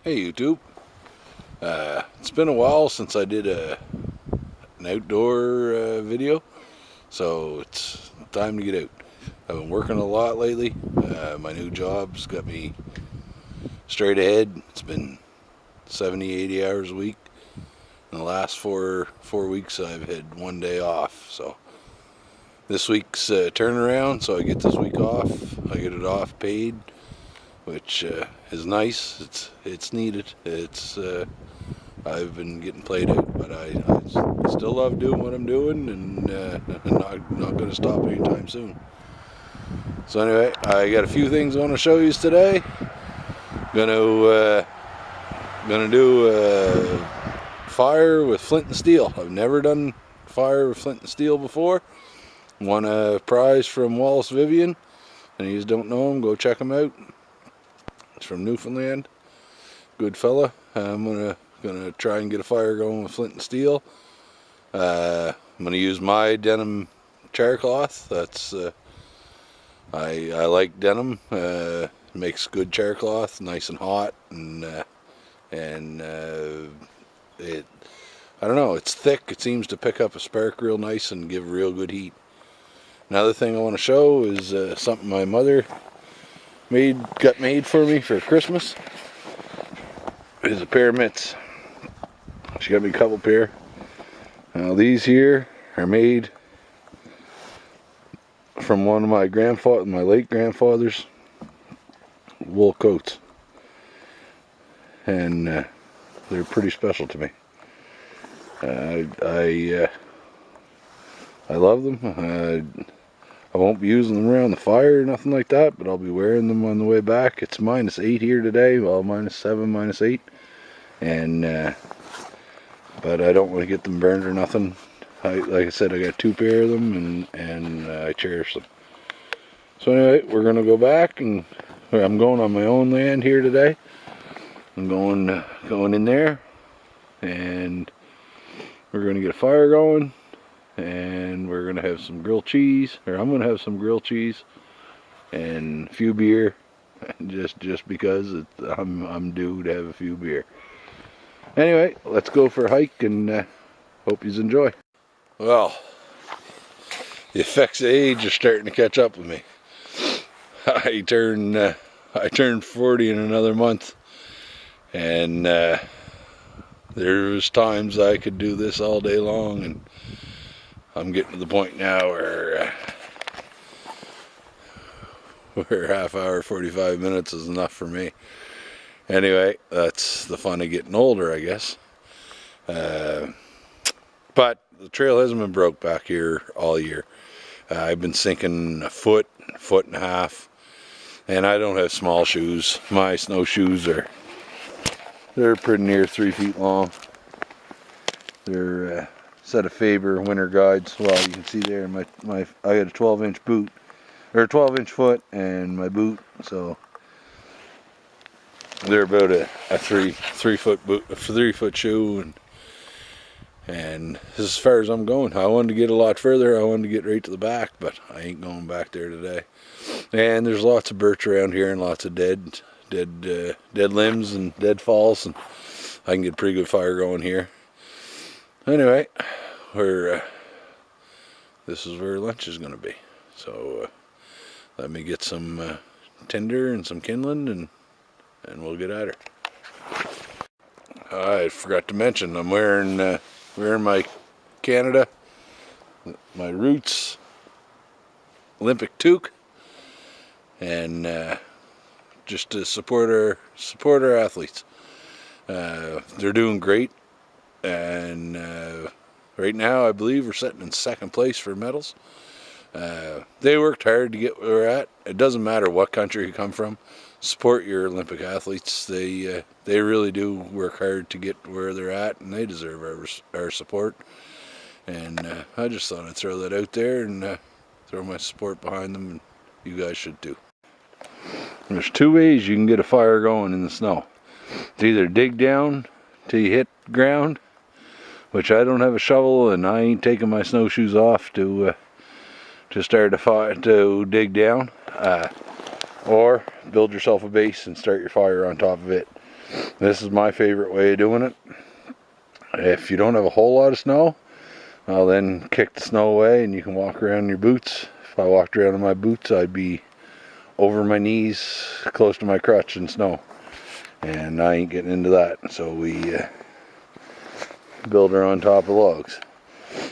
Hey YouTube, it's been a while since I did an outdoor video, so it's time to get out. I've been working a lot lately. My new job's got me straight ahead. It's been 70, 80 hours a week. In the last four weeks I've had one day off, so this week's turnaround, so I get this week off. I get it off paid, which is nice. It's needed. I've been getting played out, but I still love doing what I'm doing, and I'm not going to stop anytime soon. So anyway, I got a few things I want to show you today. Gonna do fire with flint and steel. I've never done fire with flint and steel before. Won a prize from Wallace Vivian, and you don't know him, go check him out. It's from Newfoundland. Good fella. I'm gonna try and get a fire going with flint and steel. I'm gonna use my denim char cloth. That's I like denim. Makes good char cloth, nice and hot, and it, I don't know, it's thick. It seems to pick up a spark real nice and give real good heat. Another thing I want to show is something my mother got made for me for Christmas. Is a pair of mitts. She got me a couple pair. Now these here are made from one of my late grandfather's wool coats, and they're pretty special to me. I love them. I won't be using them around the fire or nothing like that, but I'll be wearing them on the way back. It's -8 here today, well, -7, -8, and but I don't want to get them burned or nothing. Like I said, I got 2 pair of them, and I cherish them. So anyway, we're gonna go back, and I'm going on my own land here today. I'm going in there, and we're gonna get a fire going, and we're gonna have some grilled cheese, or I'm gonna have some grilled cheese and a few beer, just because I'm due to have a few beer. Anyway, let's go for a hike, and hope you enjoy. Well, the effects of age are starting to catch up with me. I turned 40 in another month, and there's times I could do this all day long, and I'm getting to the point now where half hour, 45 minutes is enough for me. Anyway, that's the fun of getting older, I guess. But the trail hasn't been broke back here all year. I've been sinking a foot and a half, and I don't have small shoes. My snowshoes they're pretty near 3 feet long. They're a set of Faber winter guides. Well, you can see there I got a 12-inch boot, or 12-inch foot, and my boot, so they're about a 3-foot boot, a 3-foot shoe, and this is as far as I'm going. I wanted to get a lot further. I wanted to get right to the back, but I ain't going back there today. And there's lots of birch around here, and lots of dead limbs and dead falls, and I can get a pretty good fire going here. Anyway, this is where lunch is going to be. So let me get some tinder and some kindling, and we'll get at her. I forgot to mention, I'm wearing my Canada, my Roots Olympic toque, and just to support our athletes. They're doing great, and right now I believe we're sitting in 2nd place for medals. They worked hard to get where we're at. It doesn't matter what country you come from. Support your Olympic athletes. They really do work hard to get where they're at, and they deserve our support. And I just thought I'd throw that out there and throw my support behind them, and you guys should too. There's 2 ways you can get a fire going in the snow. It's either dig down till you hit ground, which I don't have a shovel, and I ain't taking my snowshoes off to start a fire, to dig down, or build yourself a base and start your fire on top of it. This is my favorite way of doing it. If you don't have a whole lot of snow, I'll then kick the snow away and you can walk around in your boots. If I walked around in my boots, I'd be over my knees, close to my crotch in snow. And I ain't getting into that. So we build her on top of logs.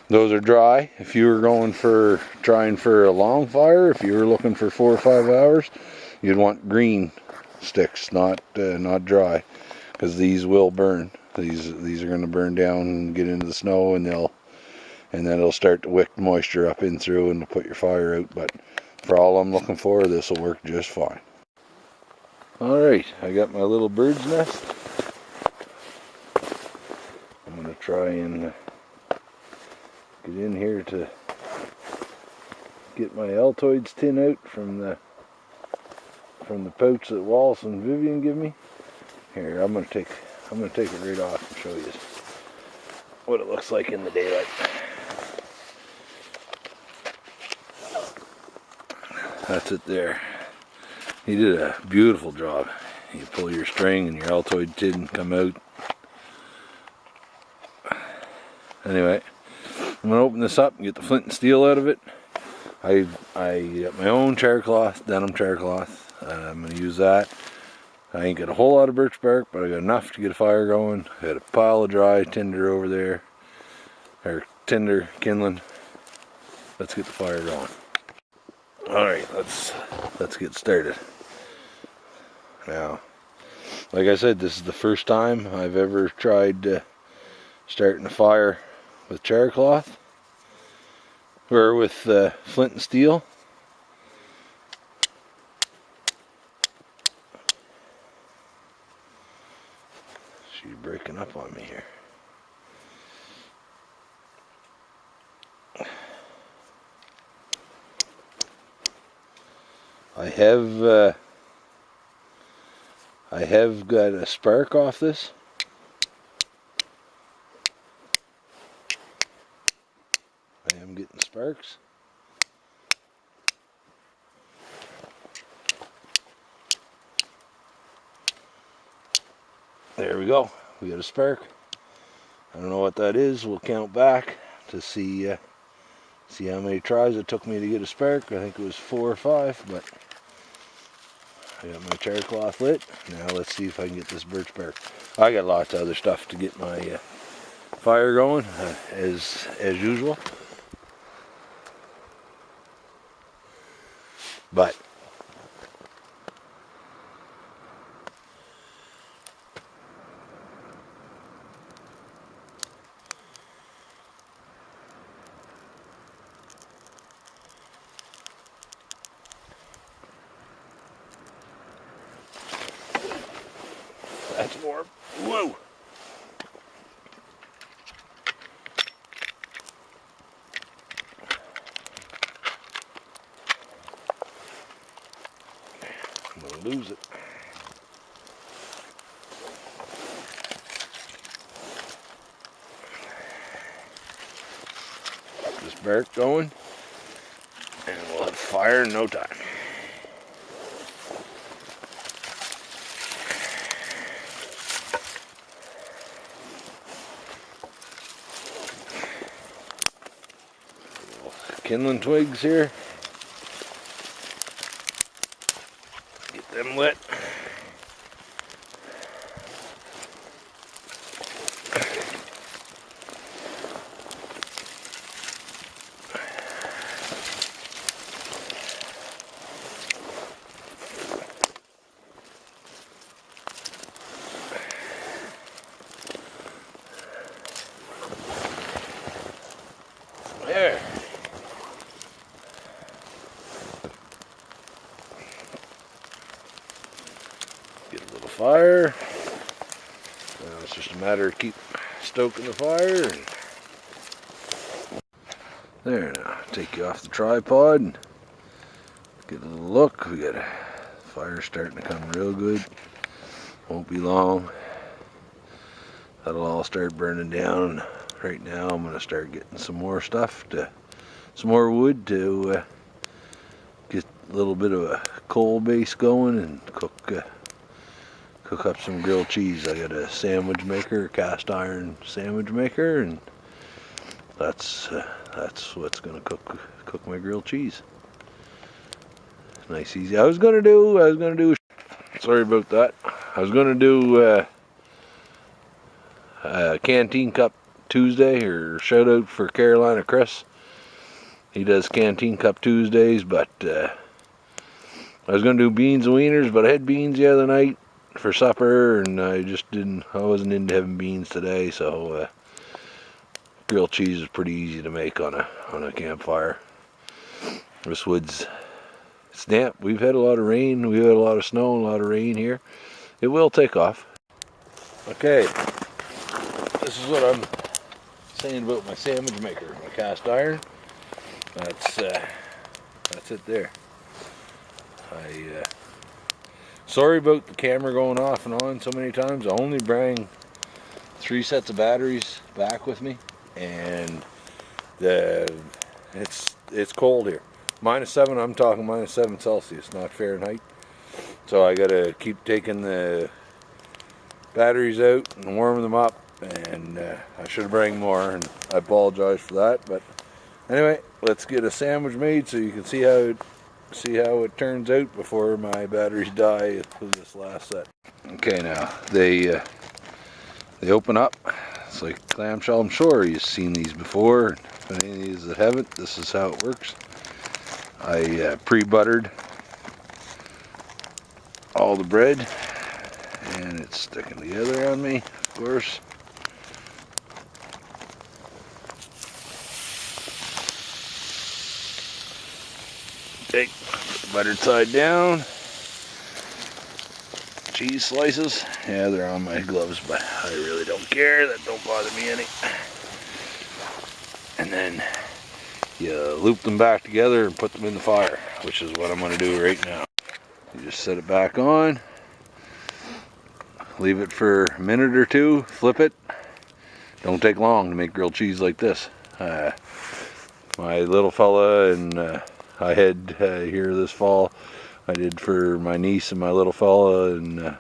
Those are dry. If you were trying for a long fire, if you were looking for 4 or 5 hours, you'd want green sticks, not dry, because these will burn. These are going to burn down and get into the snow, and then it'll start to wick moisture up in through and put your fire out. But for all I'm looking for, this will work just fine. Alright, I got my little bird's nest. I'm going to try and get in here to get my Altoids tin out from the pouch that Wallace and Vivian give me. Here, I'm gonna take it right off and show you what it looks like in the daylight. That's it there. He did a beautiful job. You pull your string and your Altoid tin come out. Anyway, I'm going to open this up and get the flint and steel out of it. I got my own chair cloth, denim chair cloth. I'm going to use that. I ain't got a whole lot of birch bark, but I got enough to get a fire going. I got a pile of dry tinder over there, or tinder kindling. Let's get the fire going. Alright, let's get started. Now, like I said, this is the first time I've ever tried starting a fire with chair cloth or with flint and steel. She's breaking up on me here. I have got a spark off this. I am getting sparks. There we go. We got a spark. I don't know what that is. We'll count back to see how many tries it took me to get a spark. I think it was 4 or 5, but I got my chair cloth lit. Now let's see if I can get this birch bark. I got lots of other stuff to get my fire going, as usual. But that's warm. Whoa! I'm gonna lose it. Get this bark going, and we'll have fire in no time. Kindling twigs here. Get them lit. There. Get a little fire. Now it's just a matter of keep stoking the fire. And there, now take you off the tripod and get a little look. We got a fire starting to come real good. Won't be long. That'll all start burning down. Right now I'm going to start getting some more wood to get a little bit of a coal base going and cook cook up some grilled cheese. I got a sandwich maker, a cast iron sandwich maker, and that's what's gonna cook my grilled cheese. Nice, easy. I was gonna do. Sorry about that. I was gonna do Canteen Cup Tuesday, or shout out for Carolina Chris. He does Canteen Cup Tuesdays, but I was gonna do beans and wieners, but I had beans the other night for supper, and I wasn't into having beans today, so grilled cheese is pretty easy to make on a campfire. This wood's damp. We've had a lot of rain, we've had a lot of snow and a lot of rain here. It will take off. Okay, this is what I'm saying about my sandwich maker, my cast iron. That's it there. Sorry about the camera going off and on so many times. I only bring 3 sets of batteries back with me, and it's cold here. -7, I'm talking -7 Celsius, not Fahrenheit. So I gotta keep taking the batteries out and warming them up, and I should have bring more, and I apologize for that. But anyway, let's get a sandwich made so you can see how it turns out before my batteries die with this last set. Okay, now they open up. It's like clamshell. I'm sure you've seen these before. If any of these that haven't, this is how it works. I pre-buttered all the bread, and it's sticking together on me, of course. Take the buttered side down. Cheese slices. Yeah, they're on my gloves, but I really don't care. That don't bother me any. And then you loop them back together and put them in the fire, which is what I'm going to do right now. You just set it back on, leave it for a minute or two, flip it. Don't take long to make grilled cheese like this. My little fella and I had here this fall, I did for my niece and my little fella, and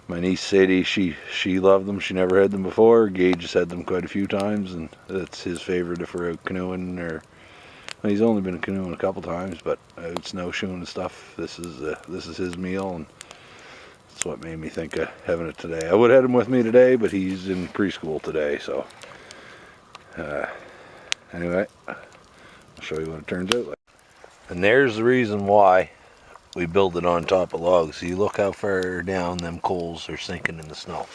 my niece Sadie, she loved them. She never had them before. Gage has had them quite a few times, and that's his favorite if we're out canoeing, or well, he's only been canoeing a couple times, but out snowshoeing and stuff. This is his meal, and that's what made me think of having it today. I would have had him with me today, but he's in preschool today, so anyway, I'll show you what it turns out like. And there's the reason why we build it on top of logs. So you look how far down them coals are sinking in the snow.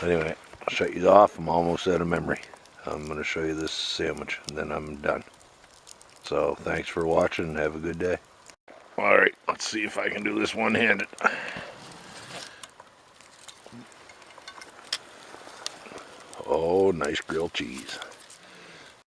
Anyway, I'll shut you off. I'm almost out of memory. I'm going to show you this sandwich, and then I'm done. So thanks for watching, and have a good day. Alright, let's see if I can do this one-handed. Oh, nice grilled cheese.